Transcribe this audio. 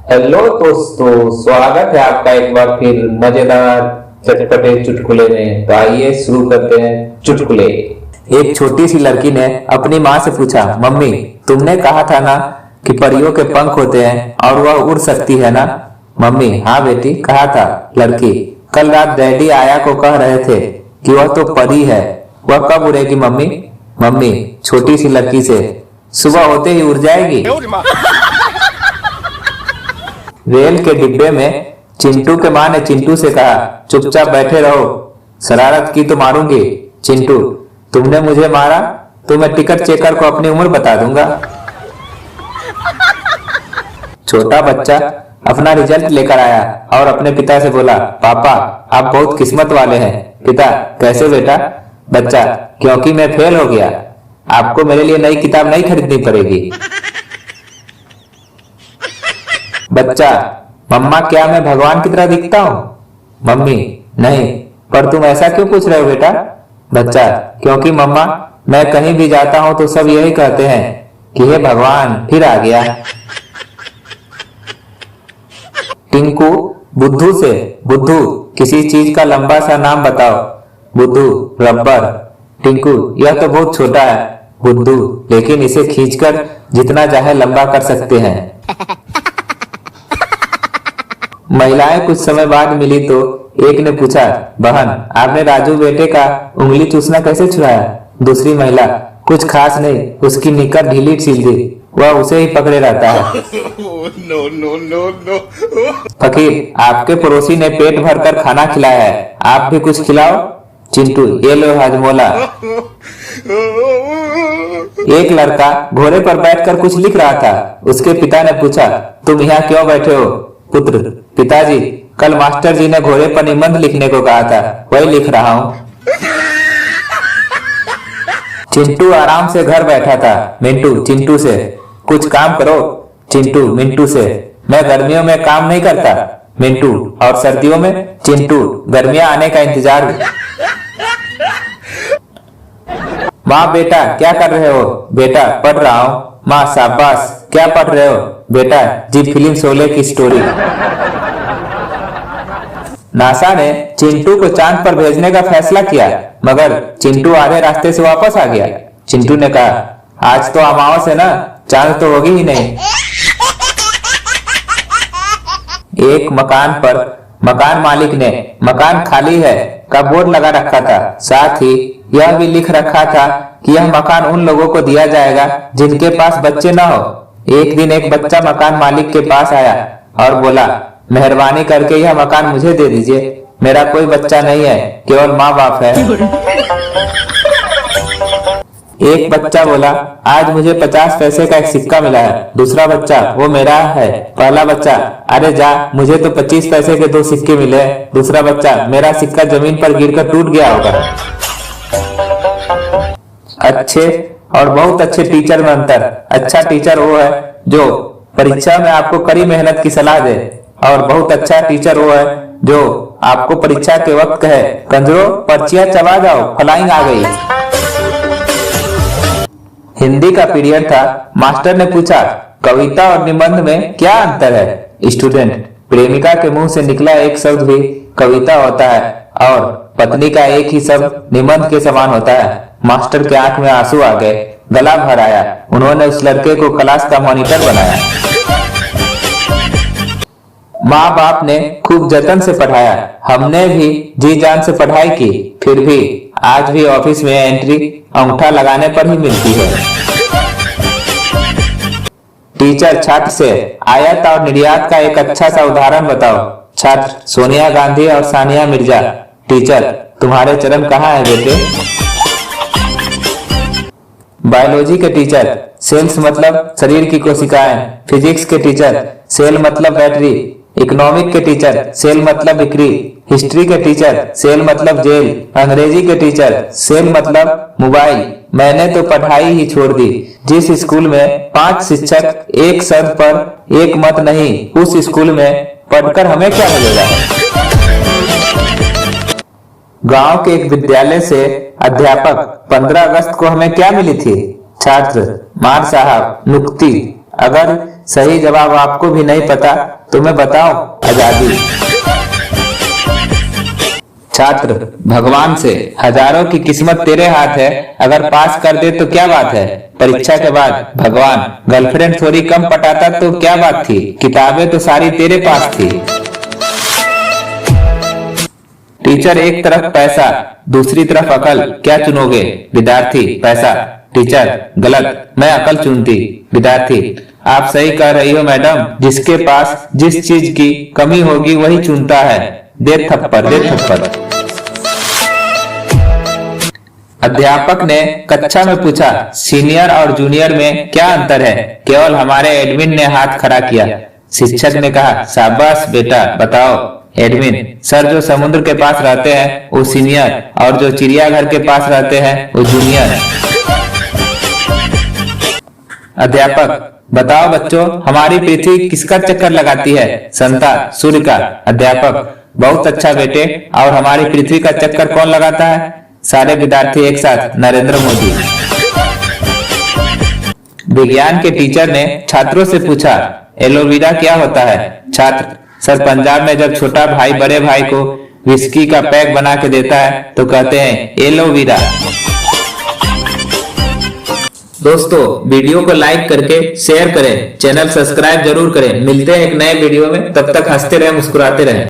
Hello दोस्तों, स्वागत है आपका एक बार फिर मजेदार चटपटे चुटकुले में। तो आइए शुरू करते हैं चुटकुले। एक छोटी सी लड़की ने अपनी माँ से पूछा, मम्मी तुमने कहा था ना कि परियों के पंख होते हैं और वह उड़ सकती है ना। मम्मी, हाँ बेटी कहा था। लड़की, कल रात डैडी आया को कह रहे थे कि वह तो परी है, वह कब उड़ेगी मम्मी। मम्मी छोटी सी लड़की से, सुबह होते ही उड़ जाएगी। रेल के डिब्बे में चिंटू के माँ ने चिंटू से कहा, चुपचाप बैठे रहो, शरारत की तो मारूंगी। चिंटू, तुमने मुझे मारा तो मैं टिकट चेकर को अपनी उम्र बता दूंगा। छोटा बच्चा अपना रिजल्ट लेकर आया और अपने पिता से बोला, पापा आप बहुत किस्मत वाले हैं। पिता, कैसे बेटा। बच्चा, क्योंकि मैं फेल हो गया, आपको मेरे लिए नई किताब नहीं खरीदनी पड़ेगी। बच्चा, मम्मा क्या मैं भगवान की तरह दिखता हूँ। मम्मी, नहीं, पर तुम ऐसा क्यों पूछ रहे हो बेटा। बच्चा, क्योंकि मम्मा मैं कहीं भी जाता हूँ तो सब यही कहते हैं कि हे भगवान फिर आ गया। टिंकू बुद्धू से, बुद्धू किसी चीज का लंबा सा नाम बताओ। बुद्धू, रबर। टिंकू, यह तो बहुत छोटा है। बुद्धू, लेकिन इसे खींचकर जितना चाहे लंबा कर सकते हैं। महिलाएं कुछ समय बाद मिली तो एक ने पूछा, बहन आपने राजू बेटे का उंगली चूसना कैसे छुड़ाया। दूसरी महिला, कुछ खास नहीं, उसकी निकर ढीली सी थी, वह उसे ही पकड़े रहता है। फकीर, आपके पड़ोसी ने पेट भरकर खाना खिलाया है, आप भी कुछ खिलाओ। चिंटू, ये लो हाजमोला। एक लड़का घोड़े पर बैठकर कुछ लिख रहा था। उसके पिता ने पूछा, तुम यहाँ क्यों बैठे हो। पुत्र, पिताजी कल मास्टर जी ने घोड़े पर निबंध लिखने को कहा था, वही लिख रहा हूँ। चिंटू आराम से घर बैठा था। मिंटू चिंटू से, कुछ काम करो। चिंटू मिंटू से, मैं गर्मियों में काम नहीं करता। मिंटू, और सर्दियों में। चिंटू, गर्मियां आने का इंतजार। माँ, बेटा क्या कर रहे हो। बेटा, पढ़ रहा हूँ। माँ, शाबाश, क्या पढ़ रहे हो। बेटा जी फिल्म शोले की स्टोरी। नासा ने चिंटू को चांद पर भेजने का फैसला किया, मगर चिंटू आधे रास्ते से वापस आ गया। चिंटू ने कहा, आज तो अमावस है ना, चांद तो होगी ही नहीं। एक मकान पर मकान मालिक ने मकान खाली है का बोर्ड लगा रखा था। साथ ही यह भी लिख रखा था कि यह मकान उन लोगों को दिया जाएगा जिनके पास बच्चे न हो। एक दिन एक बच्चा मकान मालिक के पास आया और बोला, मेहरबानी करके यह मकान मुझे दे दीजिए, मेरा कोई बच्चा नहीं है, केवल माँ बाप है। एक बच्चा बोला, आज मुझे 50 पैसे का एक सिक्का मिला है। दूसरा बच्चा, वो मेरा है। पहला बच्चा, अरे जा, मुझे तो 25 पैसे के 2 सिक्के मिले। दूसरा बच्चा, मेरा सिक्का जमीन पर गिरकर टूट गया होगा। अच्छे और बहुत अच्छे टीचर में अंतर। अच्छा टीचर वो है जो परीक्षा में आपको कड़ी मेहनत की सलाह दे, और बहुत अच्छा टीचर वो है जो आपको परीक्षा के वक्त कहे, कंजरो पर्चियां चबा जाओ, फ्लाइंग आ गई। हिंदी का पीरियड था। मास्टर ने पूछा, कविता और निबंध में क्या अंतर है। स्टूडेंट, प्रेमिका के मुंह से निकला एक शब्द भी कविता होता है और पत्नी का एक ही शब्द निबंध के समान होता है। मास्टर के आंख में आंसू आ गए, गला भर आया। उन्होंने उस लड़के को क्लास का मॉनिटर बनाया। माँ बाप ने खूब जतन से पढ़ाया, हमने भी जी जान से पढ़ाई की, फिर भी आज भी ऑफिस में एंट्री अंगूठा लगाने पर ही मिलती है। टीचर छात्र से, आयात और निर्यात का एक अच्छा सा उदाहरण बताओ। छात्र, सोनिया गांधी और सानिया मिर्जा। टीचर, तुम्हारे चरण कहाँ है बेटे। बायोलॉजी के टीचर, सेल्स मतलब शरीर की कोशिकाएं। फिजिक्स के टीचर, सेल मतलब बैटरी। इकोनॉमिक के टीचर, सेल मतलब बिक्री। हिस्ट्री के टीचर, सेल मतलब जेल। अंग्रेजी के टीचर, सेल मतलब मोबाइल। मैंने तो पढ़ाई ही छोड़ दी। जिस स्कूल में 5 शिक्षक एक शर्त पर एक मत नहीं, उस स्कूल में पढ़कर हमें क्या मिलेगा। गांव के एक विद्यालय से अध्यापक, 15 अगस्त को हमें क्या मिली थी। छात्र, मार साहब, नुक्ती। अगर सही जवाब आपको भी नहीं पता तो मैं बताऊं, आजादी। छात्र, भगवान से हजारों की किस्मत तेरे हाथ है, अगर पास कर दे तो क्या बात है। परीक्षा के बाद, भगवान, गर्लफ्रेंड थोड़ी कम पटाता तो क्या बात थी, किताबें तो सारी तेरे पास थी। टीचर, एक तरफ पैसा दूसरी तरफ अकल, क्या चुनोगे। विद्यार्थी, पैसा। टीचर, गलत, मैं अकल चुनती। विद्यार्थी, आप सही कह रही हो मैडम, जिसके पास जिस चीज की कमी होगी वही चुनता है। दे थप्पड़, दे थप्पड़। अध्यापक ने कक्षा में पूछा, सीनियर और जूनियर में क्या अंतर है। केवल हमारे एडमिन ने हाथ खड़ा किया। शिक्षक ने कहा, शाबाश बेटा, बताओ। एडमिन, सर, जो समुद्र के पास रहते हैं वो सीनियर और जो चिड़ियाघर के पास रहते हैं वो जूनियर। अध्यापक, बताओ बच्चों, हमारी पृथ्वी किसका चक्कर लगाती है। संता, सूर्य का। अध्यापक, बहुत अच्छा बेटे, और हमारी पृथ्वी का चक्कर कौन लगाता है। सारे विद्यार्थी एक साथ, नरेंद्र मोदी। विज्ञान के टीचर ने छात्रों से पूछा, एलोवेरा क्या होता है। छात्र, सर, पंजाब में जब छोटा भाई बड़े भाई को विस्की का पैक बना के देता है तो कहते हैं एलोवेरा। दोस्तों, वीडियो को लाइक करके शेयर करें, चैनल सब्सक्राइब जरूर करें। मिलते हैं एक नए वीडियो में, तब तक हंसते रहे, मुस्कुराते रहे।